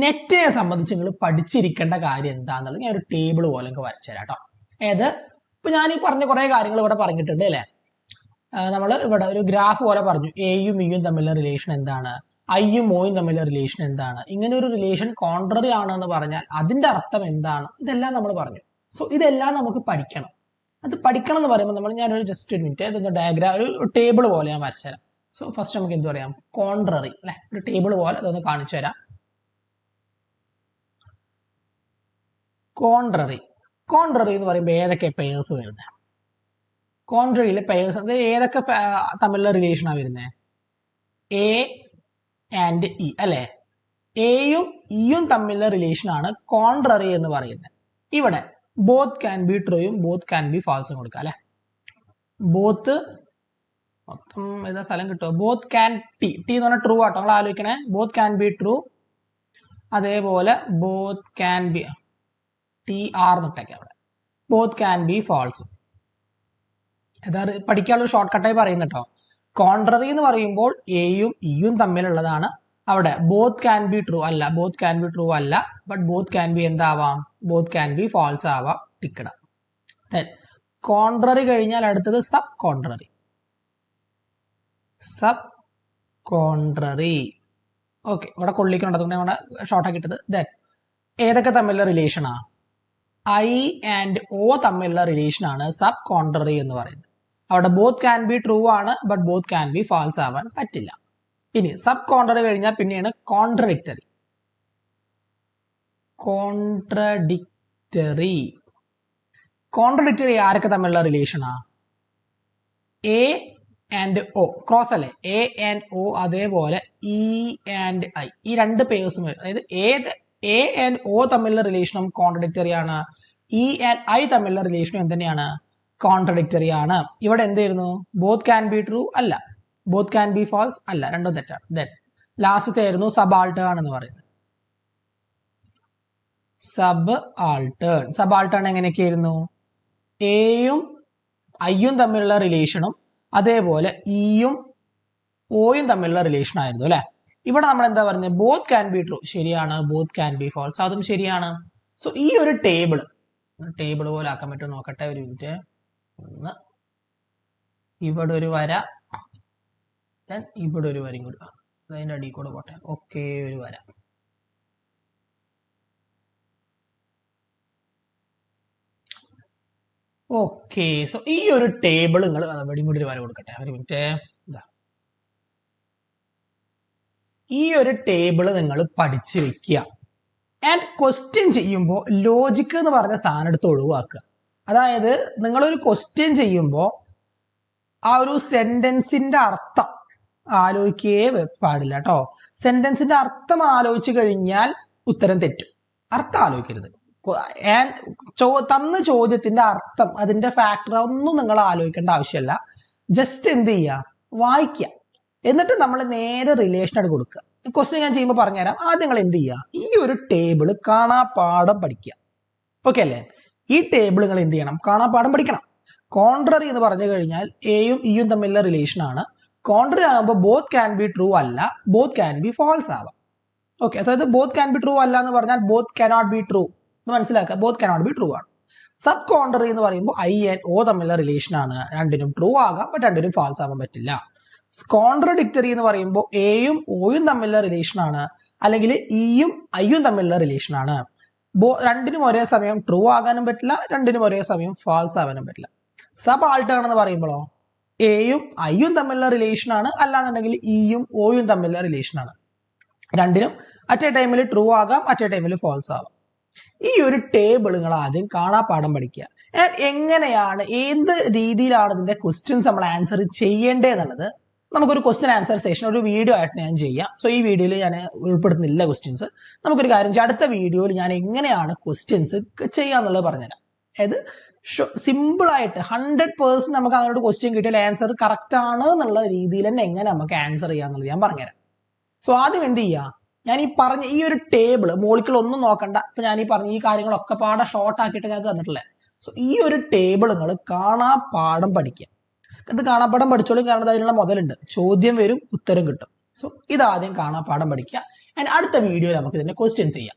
നെറ്റിനെ സംബന്ധിച്ച് നിങ്ങൾ പഠിച്ചിരിക്കേണ്ട കാര്യം എന്താണെന്നുള്ളത് ഞാൻ ഒരു ടേബിൾ പോലെ വരച്ചു തരാം കേട്ടോ. ഏത് ഇപ്പൊ ഞാൻ ഈ പറഞ്ഞ കുറെ കാര്യങ്ങൾ ഇവിടെ പറഞ്ഞിട്ടുണ്ട് അല്ലെ. നമ്മൾ ഇവിടെ ഒരു ഗ്രാഫ് പോലെ പറഞ്ഞു എയും ഇയും തമ്മിലുള്ള റിലേഷൻ എന്താണ്, ഐയും ഓയും തമ്മിലുള്ള റിലേഷൻ എന്താണ്, ഇങ്ങനെ ഒരു റിലേഷൻ കോൺട്രറി ആണെന്ന് പറഞ്ഞാൽ അതിന്റെ അർത്ഥം എന്താണ്, ഇതെല്ലാം നമ്മൾ പറഞ്ഞു. സോ ഇതെല്ലാം നമുക്ക് പഠിക്കണം. അത് പഠിക്കണം എന്ന് പറയുമ്പോൾ ഞാനൊരു ജസ്റ്റ് ഒരു മിനിറ്റ് ഇതൊന്ന് ഡയഗ്രാം ഒരു ടേബിൾ പോലെ ഞാൻ വരച്ചു തരാം. സോ ഫസ്റ്റ് നമുക്ക് എന്ത് പറയാം, കോൺട്രറി അല്ലെ, ഒരു ടേബിൾ പോലെ അതൊന്ന് കാണിച്ചു തരാം. കോൺട്രറി എന്ന് പറയുമ്പോൾ ഏതൊക്കെ പെയേഴ്സ് വരുന്നത്, കോൺട്രറിയിലെ പെയേഴ്സ് അത് ഏതൊക്കെ തമ്മിലുള്ള റിലേഷനാണ് വരുന്നത്, എ ആൻഡ് ഇ അല്ലെ. എയും ഇയും തമ്മിലുള്ള റിലേഷനാണ് കോൺട്രറി എന്ന് പറയുന്നത്. ഇവിടെ ബോത്ത് ക്യാൻ ബി ട്രൂയും ബോത്ത് ക്യാൻ ബി ഫാൾസും കൊടുക്കുക അല്ലെ. ബോത്ത് മൊത്തം ഏതാ സ്ഥലം കിട്ടുമോ, ബോത്ത് ക്യാൻ ടി എന്ന് പറഞ്ഞാൽ ട്രൂ ആട്ടോ, നിങ്ങൾ ആലോചിക്കണേ. ബോത്ത് ക്യാൻ ബി ട്രൂ, അതേപോലെ both can be T R എന്നിട്ടൊക്കെ അവിടെ ബോത്ത് ക്യാൻ ബി ഫാൾസ്. അതാ പഠിക്കാനുള്ള ഷോർട്ട് കട്ടായി പറയുന്നത് കേട്ടോ. കോൺട്രറി എന്ന് പറയുമ്പോൾ എയും ഇയും തമ്മിലുള്ളതാണ്. അവിടെ ബോത്ത് ക്യാൻ ബി ട്രൂ അല്ല, ബോത്ത് ക്യാൻ ബി ട്രൂ അല്ല, ബട്ട് ബോത്ത് ക്യാൻ ബി എന്താവാം, ബോത്ത് ക്യാൻ ബി ഫാൾസ് ആവാം. ടിക്കിടാം. കോൺട്രറി കഴിഞ്ഞാൽ അടുത്തത് subcontrary. Subcontrary okay, ഇവിടെ കൊള്ളിക്കുന്നുണ്ട്, അതുകൊണ്ട് ഇവിടെ ഷോർട്ട് ആക്കിയിട്ടത്. ദെൻ ഏതൊക്കെ തമ്മിലുള്ള റിലേഷനാ, ഐ ആൻഡ് ഒ തമ്മിലുള്ള റിലേഷനാണ് സബ് കോൺട്രറി എന്ന് പറയുന്നത്. അവിടെ ബോത്ത് ക്യാൻ ബി ട്രൂ ആണ്, but both can be false ആവാൻ പറ്റില്ല. ഇനി സബ് കോൺട്രറി കഴിഞ്ഞാൽ പിന്നെയാണ് കോൺട്രഡിക്റ്ററി. കോൺട്രഡിക്റ്ററി ആരൊക്കെ തമ്മിലുള്ള റിലേഷനാ, എ ആൻഡ് ഒ ക്രോസ് അല്ലേ, എ ആൻഡ് ഒ, അതേപോലെ ഇ ആൻഡ് ഐ, ഈ രണ്ട് പേഴ്സും, അതായത് എ ആൻഡ് ഒ തമ്മിലുള്ള റിലേഷനും കോൺട്രഡിക്റ്ററി ആണ്, ഇ ആൻഡ് ഐ തമ്മിലുള്ള റിലേഷനും എന്തുതന്നെയാണ്, കോൺട്രഡിക്റ്ററി ആണ്. ഇവിടെ എന്തായിരുന്നു, ബോത്ത് ക്യാൻ ബി ട്രൂ അല്ല, ബോത്ത് ക്യാൻ ബി ഫാൾസ് അല്ല, രണ്ടും തെറ്റാണ്. ദെൻ ലാസ്റ്റത്തെ ആയിരുന്നു സബ് ആൾട്ടേൺ എന്ന് പറയുന്നത്. സബ് ആൾട്ടേൺ എങ്ങനെയൊക്കെയായിരുന്നു, എയും ഐയും തമ്മിലുള്ള റിലേഷനും അതേപോലെ ഇയും ഓയും തമ്മിലുള്ള റിലേഷൻ ആയിരുന്നു അല്ലെ. ഇവിടെ നമ്മൾ എന്താ പറയുന്നത്, ബോത്ത് ക്യാൻ ബി ട്രൂ ശരിയാണ്, ബോത്ത് ക്യാൻ ബി ഫാൾസ് അതും ശരിയാണ്. സോ ഈ ഒരു ടേബിൾ പോലെ ആക്കാൻ പറ്റുമോ നോക്കട്ടെ, ഒരു മിനിറ്റ്. ഒന്ന് ഇവിടെ ഒരു വര, ദെൻ ഇവിടെ ഒരു വരയും കൂടി, അതിന്റെ അടിയിൽ കൂടെ പോട്ടെ. ഓക്കെ, ഒരു വര. ഓക്കെ, സോ ഈ ഒരു ടേബിൾ നിങ്ങൾ അവിടെയും കൂടി ഒരു വര കൊടുക്കട്ടെ, ഒരു മിനിറ്റ്. ഈ ഒരു ടേബിൾ നിങ്ങൾ പഠിച്ചു വെക്കുക. ആൻഡ് ക്വസ്റ്റ്യൻ ചെയ്യുമ്പോൾ ലോജിക്ക് എന്ന് പറഞ്ഞ സാധനം എടുത്ത് ഒഴിവാക്കുക. അതായത് നിങ്ങളൊരു ക്വസ്റ്റ്യൻ ചെയ്യുമ്പോൾ ആ ഒരു സെന്റൻസിന്റെ അർത്ഥം ആലോചിക്കേ പാടില്ല കേട്ടോ. സെന്റൻസിന്റെ അർത്ഥം ആലോചിച്ച് കഴിഞ്ഞാൽ ഉത്തരം തെറ്റും. അർത്ഥം ആലോചിക്കരുത്. തന്ന ചോദ്യത്തിന്റെ അർത്ഥം, അതിന്റെ ഫാക്ടർ ഒന്നും നിങ്ങൾ ആലോചിക്കേണ്ട ആവശ്യമില്ല. ജസ്റ്റ് എന്ത് ചെയ്യുക, വായിക്കുക. എന്നിട്ട് നമ്മൾ നേരെ റിലേഷൻ ആയിട്ട് കൊടുക്കുക. ക്വസ്റ്റ്യൻ ഞാൻ ചെയ്യുമ്പോൾ പറഞ്ഞുതരാം. ആദ്യം നിങ്ങൾ എന്ത് ചെയ്യുക, ഈ ഒരു ടേബിൾ കാണാപ്പാഠം പഠിക്കുക. ഓക്കെ അല്ലേ. ഈ ടേബിൾ നിങ്ങൾ എന്ത് ചെയ്യണം, കാണാപ്പാഠം പഠിക്കണം. കോൺട്രറി എന്ന് പറഞ്ഞു കഴിഞ്ഞാൽ എയും ഇയും തമ്മിലുള്ള റിലേഷൻ ആണ്. കോൺട്രറി ആകുമ്പോൾ ബോത്ത് ക്യാൻ ബി ട്രൂ അല്ല, ബോത്ത് ക്യാൻ ബി ഫാൾസ് ആവാം. ഓക്കെ, അതായത് ബോത്ത് ക്യാൻ ബി ട്രൂ അല്ല എന്ന് പറഞ്ഞാൽ ബോത്ത് കനോട്ട് ബി ട്രൂ എന്ന് മനസ്സിലാക്കുക. ബോത്ത് കനോട്ട് ബി ട്രൂ ആണ്. സബ് കോൺട്രറി എന്ന് പറയുമ്പോൾ ഐ ആൻഡ് ഒ തമ്മിലുള്ള റിലേഷൻ ആണ്. രണ്ടിനും ട്രൂ ആകാം, ബട്ട് രണ്ടിനും ഫാൾസ് ആവാൻ പറ്റില്ല. കോൺട്രഡിക്റ്ററി എന്ന് പറയുമ്പോൾ എയും ഒയും തമ്മിലുള്ള റിലേഷൻ ആണ്, അല്ലെങ്കിൽ ഇയും ഐയും തമ്മിലുള്ള റിലേഷൻ ആണ്. രണ്ടിനും ഒരേ സമയം ട്രൂ ആകാനും പറ്റില്ല, രണ്ടിനും ഒരേ സമയം ഫാൾസ് ആവാനും പറ്റില്ല. സബ് ആൾട്ടേൺ എന്ന് പറയുമ്പോഴോ എയും ഐയും തമ്മിലുള്ള റിലേഷൻ ആണ്, അല്ലാന്നുണ്ടെങ്കിൽ ഇയും ഒയും തമ്മിലുള്ള റിലേഷൻ ആണ്. രണ്ടിനും അറ്റ് എ ടൈമിൽ ട്രൂ ആകാം, അറ്റ് എ ടൈമിൽ ഫാൾസ് ആവാം. ഈ ഒരു ടേബിൾ നിങ്ങൾ ആദ്യം കാണാപ്പാഠം പഠിക്കുക. എങ്ങനെയാണ്, ഏത് രീതിയിലാണ് ഇതിന്റെ ക്വസ്റ്റ്യൻസ് നമ്മൾ ആൻസർ ചെയ്യേണ്ടതെന്നുള്ളത് നമുക്കൊരു ക്വസ്റ്റ്യൻ ആൻസർ സെഷൻ ഒരു വീഡിയോ ആയിട്ട് ഞാൻ ചെയ്യാം. സോ ഈ വീഡിയോയിൽ ഞാൻ ഉൾപ്പെടുത്തുന്നില്ല ക്വസ്റ്റ്യൻസ്. നമുക്കൊരു കാര്യം ചെയ്യാം, അടുത്ത വീഡിയോയിൽ ഞാൻ എങ്ങനെയാണ് ക്വസ്റ്റ്യൻസ് ചെയ്യാന്നുള്ളത് പറഞ്ഞുതരാം. അതായത് സിമ്പിൾ ആയിട്ട് 100% നമുക്ക് അങ്ങനൊരു ക്വസ്റ്റ്യൻ കിട്ടിയാൽ ആൻസർ കറക്റ്റ് ആണ് എന്നുള്ള രീതിയിൽ തന്നെ എങ്ങനെ നമുക്ക് ആൻസർ ചെയ്യാന്നുള്ളത് ഞാൻ പറഞ്ഞുതരാം. സോ ആദ്യം എന്ത് ചെയ്യുക, ഞാൻ ഈ പറഞ്ഞ ഈ ഒരു ടേബിൾ മോളിക്കൽ ഒന്നും നോക്കണ്ട. ഇപ്പൊ ഞാൻ ഈ പറഞ്ഞ ഈ കാര്യങ്ങളൊക്കെ പാടെ ഷോർട്ട് ആക്കിയിട്ട് ഞാൻ തന്നിട്ടില്ലേ. സോ ഈ ഒരു ടേബിൾ നിങ്ങൾ കാണാപ്പാഠം പഠിക്കുക. ഇത് കാണാപ്പാഠം പഠിച്ചോളും, കാരണം അതിനുള്ള മുതലുണ്ട്. ചോദ്യം വരും, ഉത്തരം കിട്ടും. സോ ഇതാദ്യം കാണാപ്പാഠം പഠിക്കുക. ആൻഡ് അടുത്ത വീഡിയോയിൽ നമുക്ക് ഇതിന്റെ ക്വസ്റ്റ്യൻസ് ചെയ്യാം.